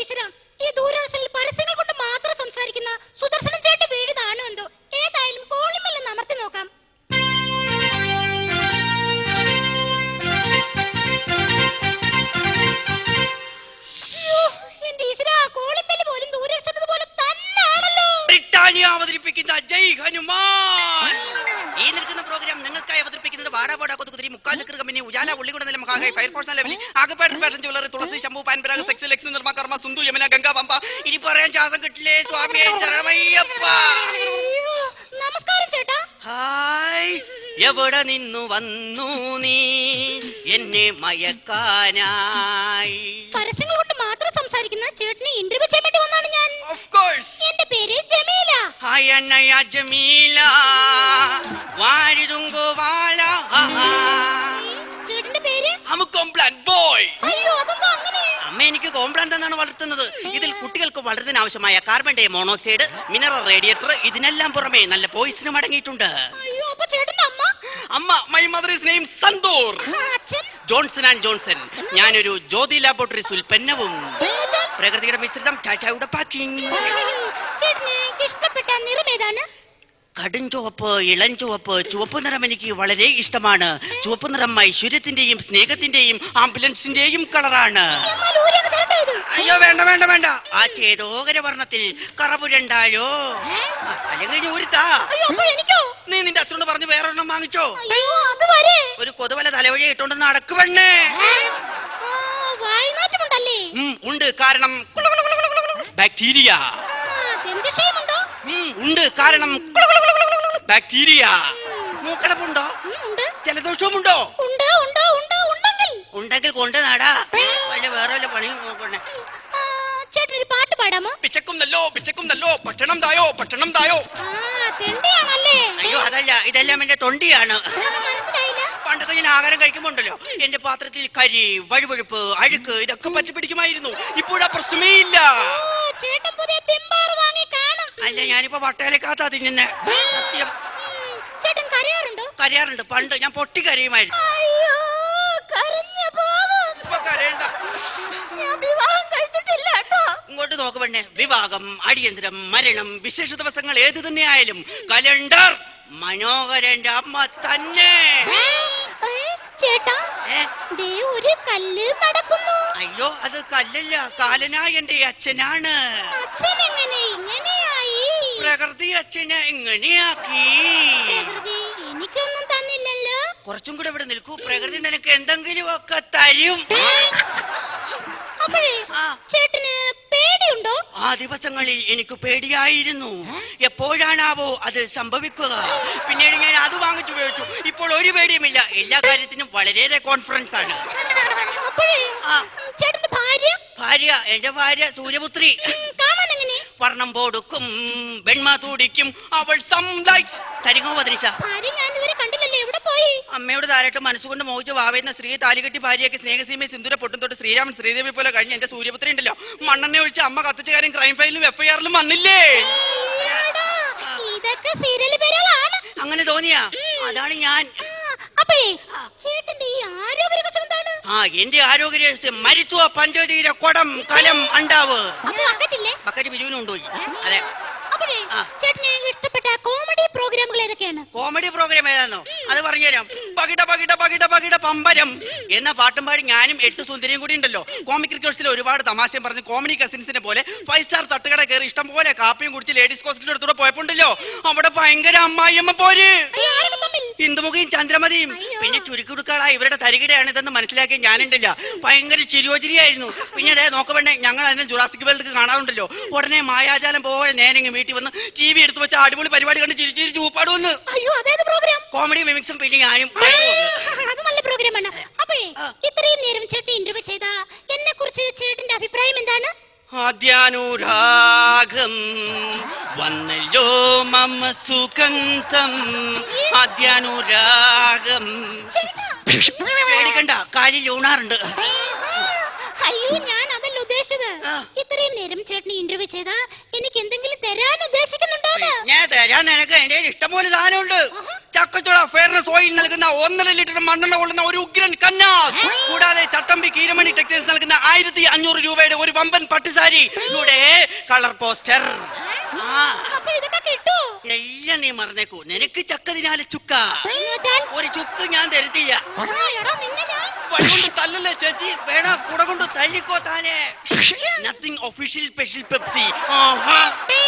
ഈ ദൂരദർശനിൽ പരസ്യങ്ങൾ കൊണ്ട് മാത്രം സംസാരിക്കുന്ന സുദർശനം ചേട്ടൻ വീഴുതാണോ എന്തോ. ഏതായാലും കോളിമെല്ലാം അമർത്തി നോക്കാം. എന്റെ ഈശ്വര, കോളിമെല്ല് പോലും ദൂരദർശനത് പോലെ തന്നെയാണല്ലോ. ബ്രിട്ടാനിയ അവതരിപ്പിക്കുന്ന ജയ് ഹനുമാൻ. ഈ നിൽക്കുന്ന പ്രോഗ്രാം നിങ്ങൾക്കായി അവതരിപ്പിക്കുന്നത് വാടാപോടാ കൊതുകുതിരി മുക്കാൽ ചക്ര കമ്പനി ഉജാല ഉള്ളികുട നില മഹാഗൈ ഫയർഫോഴ്സ് ലെവലി ആകപ്പാടൻ ഫാഷൻ ജ്വല്ലറി തുളസി ശംഭു പാൻപരാഗ് സെക്സ് ലെക്സ് നിർമ്മ കർമ്മ സുന്ദു യമുന ഗംഗ പമ്പ. ഇനി പറയാൻ ശ്വാസം കിട്ടില്ലേ സ്വാമിയെ ശരണമയ്യപ്പ. നമസ്കാരം ചേട്ടാ. ഹായ്, എവിടെ നിന്നു വന്നു നീ എന്നെ മയക്കാനായി? പരസ്യങ്ങൾ കൊണ്ട് മാത്രം സംസാരിക്കുന്ന ചേട്ടനെ ഇന്റർവ്യൂ ചെയ്യാൻ വേണ്ടി വന്നാണ് ഞാൻ. Of course. എന്റെ പേര് ജമീല. ഹായ് അന്നയ ജമീല വാരിതുങ്കോ വാല. ചേട്ടന്റെ പേര്? കോംപ്ലാന്റ് ബോയ്. അയ്യോ, അതെന്താ അങ്ങനെ? അമ്മ എനിക്ക് കോംപ്ലാന്റ് എന്നാണ് വളർത്തുന്നത്. ഇതിൽ കുട്ടികൾക്ക് വളരുന്നതിന് ആവശ്യമായ carbon di monoxide, mineral radiator, ഇതിനെല്ലാം പുറമെ നല്ല പോയിസനും അടങ്ങിയിട്ടുണ്ട്. അയ്യോ, അപ്പൊ ചേട്ടന്റെ അമ്മ? അമ്മ my mother is name Santoor. അച്ഛൻ? Johnson and Johnson. ഞാനൊരു ജ്യോതി ലാബോറട്ടറീസ് ഉൽപ്പന്നവും. പ്രകൃതിയുടെ മിശ്രിതം, ടാറ്റയുടെ പാക്കിംഗ്. ചേട്ടന് ഇഷ്ടപ്പെട്ട നിറം ഏതാണ്? കടും ചുവപ്പ്, ഇളം ചുവപ്പ്. ചുവപ്പ് നിറം എനിക്ക് വളരെ ഇഷ്ടമാണ്. ചുവപ്പ് നിറം ഐശ്വര്യത്തിന്റെയും സ്നേഹത്തിന്റെയും ആംബുലൻസിന്റെയും കളറാണ്. അയ്യോ വേണ്ട വേണ്ട വേണ്ട, ആ ചേതോകര വർണ്ണത്തിൽ കറപുരണ്ടായോ. അല്ലെങ്കിൽ ഊരിത്താ. നീ നിന്റെ അച്ഛനോട് പറഞ്ഞ് വേറൊരെണ്ണം വാങ്ങിച്ചോ. ഒരു കൊതുവല തലവഴി ഇട്ടോണ്ടെന്ന് നടക്കുവണ്ണേ. ഉണ്ട്, കാരണം ബാക്ടീരിയ. ഉണ്ട്, കാരണം ബാക്ടീരിയ. മൂക്കടപ്പുണ്ടോ? ജലദോഷവുമുണ്ടോ? ഉണ്ടെങ്കിൽ കൊണ്ട് നാടാ. വേറെ വല്ല പണിയും നോക്കണേ. ചേട്ടനൊരു പാട്ട് പാടാമോ? പിച്ചക്കുന്നല്ലോ പിച്ചക്കുന്നല്ലോ, ഭക്ഷണം തായോ ഭക്ഷണം തായോ. അയ്യോ അതല്ല, ഇതെല്ലാം എന്റെ തൊണ്ടിയാണ്. പണ്ടൊക്കെ ഞാൻ ആഹാരം കഴിക്കുമ്പോണ്ടല്ലോ എന്റെ പാത്രത്തിൽ കരി, വഴുവഴുപ്പ്, അഴുക്ക് ഇതൊക്കെ പറ്റി പിടിക്കുമായിരുന്നു. ഇപ്പോഴാ പ്രശ്നമേ ഇല്ല. അല്ല, ഞാനിപ്പോ വട്ടയിലേക്കാത്താ തിന്നുന്നേ. സത്യം. ചേട്ടൻ കരയാറുണ്ടോ? കരയാറുണ്ട്. പണ്ട് ഞാൻ പൊട്ടി കരയുമായിരുന്നു. ഇപ്പൊ കരയണ്ട. ഇങ്ങോട്ട് നോക്ക് പെണ്ണെ. വിവാഹം, അടിയന്തരം, മരണം, വിശേഷ ദിവസങ്ങൾ ഏത് തന്നെ ആയാലും കലണ്ടർ മനോഹരന്റെ അമ്മ തന്നെ. ചേട്ടാ, ഒരു കല്ല് നടക്കുന്നു. അയ്യോ, അത് കല്ലല്ല, കാലനായ എന്റെ അച്ഛനാണ്. അച്ഛൻ എങ്ങനെ ഇങ്ങനെയായി? പ്രകൃതി അച്ഛനെ എങ്ങനെയാക്കി? പ്രകൃതി എനിക്കൊന്നും തന്നില്ലല്ലോ. കുറച്ചും കൂടെ ഇവിടെ നിൽക്കൂ, പ്രകൃതി നിനക്ക് എന്തെങ്കിലും ഒക്കെ തരും. അപ്പോഴേ ചേട്ടന് പേടിയുണ്ടോ? ആ ദിവസങ്ങളിൽ എനിക്ക് പേടിയായിരുന്നു. എപ്പോഴാണാവോ അത് സംഭവിക്കുക. പിന്നീട് ഞാൻ അത് വാങ്ങിച്ചു ഉപയോഗിച്ചു. ഇപ്പോൾ ഒരു പേടിയുമില്ല. എല്ലാ കാര്യത്തിനും വളരെയേറെ കോൺഫിഡൻസ് ആണ്. ചേട്ടന്റെ ഭാര്യ? ഭാര്യ, എന്റെ ഭാര്യ സൂര്യപുത്രി. കാണാൻ എങ്ങനെ? വർണ്ണം പോടുക്കും, വെണ്മ തൂടിക്കും, അവൾ തരികോ പതിരിച്ച. ഭാര്യ ഞാൻ ഇതുവരെ കണ്ടില്ലല്ലോ, എവിടെ പോയി? അമ്മയോട് താരട്ട് മനസ്സുകൊണ്ട് മോഹിച്ച് വാവേന്ന സ്ത്രീ താലികെട്ടി ഭാര്യയ്ക്ക് സ്നേഹസീമയെ സിന്ദൂര പൊട്ടും തൊട്ട് ശ്രീരാമൻ ശ്രീദേവി പോലെ കഴിഞ്ഞ എന്റെ സൂര്യപുത്രി ഉണ്ടല്ലോ, മണ്ണെണ്ണ ഒഴിച്ച് അമ്മ കത്തിച്ച കാര്യം ക്രൈം ഫയലിലും FIR-ലും വന്നില്ലേ? ഇതൊക്കെ സീരിയൽ പേരുകളാണ്. അങ്ങനെ തോന്നിയാ? അതാണ് ഞാൻ. അപ്പോഴേ ചേട്ടന്റെ ഈ ആരോഗ്യ രഹസ്യം എന്താണ്? എന്റെ ആരോഗ്യ രഹസ്യം മരുത്വ പഞ്ചതീര കൊടം കലം അണ്ടാവ്. ബക്കറ്റ് ബിജുവിനും കൊണ്ടുപോയി. അതെ. ചേട്ടന് ഇഷ്ടപ്പെട്ട കോമഡി പ്രോഗ്രാമുകൾ ഏതൊക്കെയാണ്? കോമഡി പ്രോഗ്രാം ഏതാണോ അത് പറഞ്ഞുതരാം. പകിട പകിട പകിട പകിട പമ്പരം എന്ന പാട്ടും പാടി ഞാനും 8 സുന്ദരിയും കൂടി ഉണ്ടല്ലോ. കോമിക് റിക്വസ്റ്റിൽ ഒരുപാട് തമാശയും പറഞ്ഞ് കോമഡി കസിൻസിനെ പോലെ 5 സ്റ്റാർ തട്ടുകട കയറി ഇഷ്ടം പോലെ കാപ്പിയും കുടിച്ച് ലേഡീസ് ഹോസ്റ്റലിന്റെ അടുത്തൂടെ പോയപ്പോണ്ടല്ലോ അവിടെ ഭയങ്കര അമ്മായിയമ്മ പോര്. ഇന്ദുമുഖയും ചന്ദ്രമതിയും. പിന്നെ ചുരുക്കുടുക്കളാ ഇവരുടെ തരികിടയാണ് ഇതെന്ന് മനസ്സിലാക്കി ഞാനുണ്ടല്ല. ഭയങ്കര ചിരിയോചിരിയായിരുന്നു. പിന്നെ അതേ നോക്കവേണ്ടേ, ഞങ്ങൾ അതിനെ ജുറാസിക് വേൾഡ് കാണാറുണ്ടല്ലോ. ഉടനെ മായാജാലം പോലെ നേരെ വീട്ടിൽ വന്ന് TV എടുത്ത് വെച്ച അടിപൊളി പരിപാടി കണ്ട് ചിരിച്ചിരി ചൂപ്പാടുവന്ന്. കോമഡി മിമിക്സും പിന്നെ ഞാനും. അത് നല്ല പ്രോഗ്രാമാണ്. അപ്പോഴേ ഇത്രയും നേരം ചേട്ടൻ ഇന്റർവ്യൂ ചെയ്ത എന്നെ കുറിച്ച് ചേട്ടന്റെ അഭിപ്രായം എന്താണ്? ആദ്യാനുരാഗം വന്നല്ലോ മമ സുഗന്ധം. ആദ്യാനുരാഗം. പേടിക്കണ്ട, കാലിൽ ഊണാറുണ്ട്. അയ്യോ, ഞാൻ അതല്ല ഉദ്ദേശിച്ചത്. ഇത്രയും നേരം ചേട്ടനെ ഇന്റർവ്യൂ ചെയ്ത എനിക്ക് എന്തെങ്കിലും തരാൻ ഉദ്ദേശിക്കുന്നുണ്ടോ? ഞാൻ തരാൻ നിനക്ക് എന്റെ ഇഷ്ടംപോലെ സാധനമുണ്ട്. ചക്കച്ചുള ഫെയർനെസ് ഓയിൽ നൽകുന്ന 1.5 ലിറ്റർ മണ്ണെണ്ണ കൊള്ളുന്ന ഒരു ഉഗ്രൻ കന്നാസ്, കൂടാതെ ചട്ടമ്പി കീരമണി ടെക്സ്റ്റൈൽസ് നൽകുന്ന 1500 രൂപയുടെ ഒരു വമ്പൻ പട്ടുസാരി, ഇവിടെ കളർ പോസ്റ്റർ. അപ്പൊ ഇതൊക്കെ കിട്ടൂ? എല്ലാം നീ മറന്നേക്കൂ. നിനക്ക് ചക്കതിനാല് ചുക്ക, എന്നുവെച്ചാൽ? ഒരു ചുക്ക് ഞാൻ തരത്തില്ല. എടാ നിന്നെ ഞാൻ വഴികൊണ്ട് തല്ലല്ലേ ചേച്ചി, വേണ കുട കൊണ്ട് തല്ലിക്കോ താനെ. Nothing official special Pepsi. Tea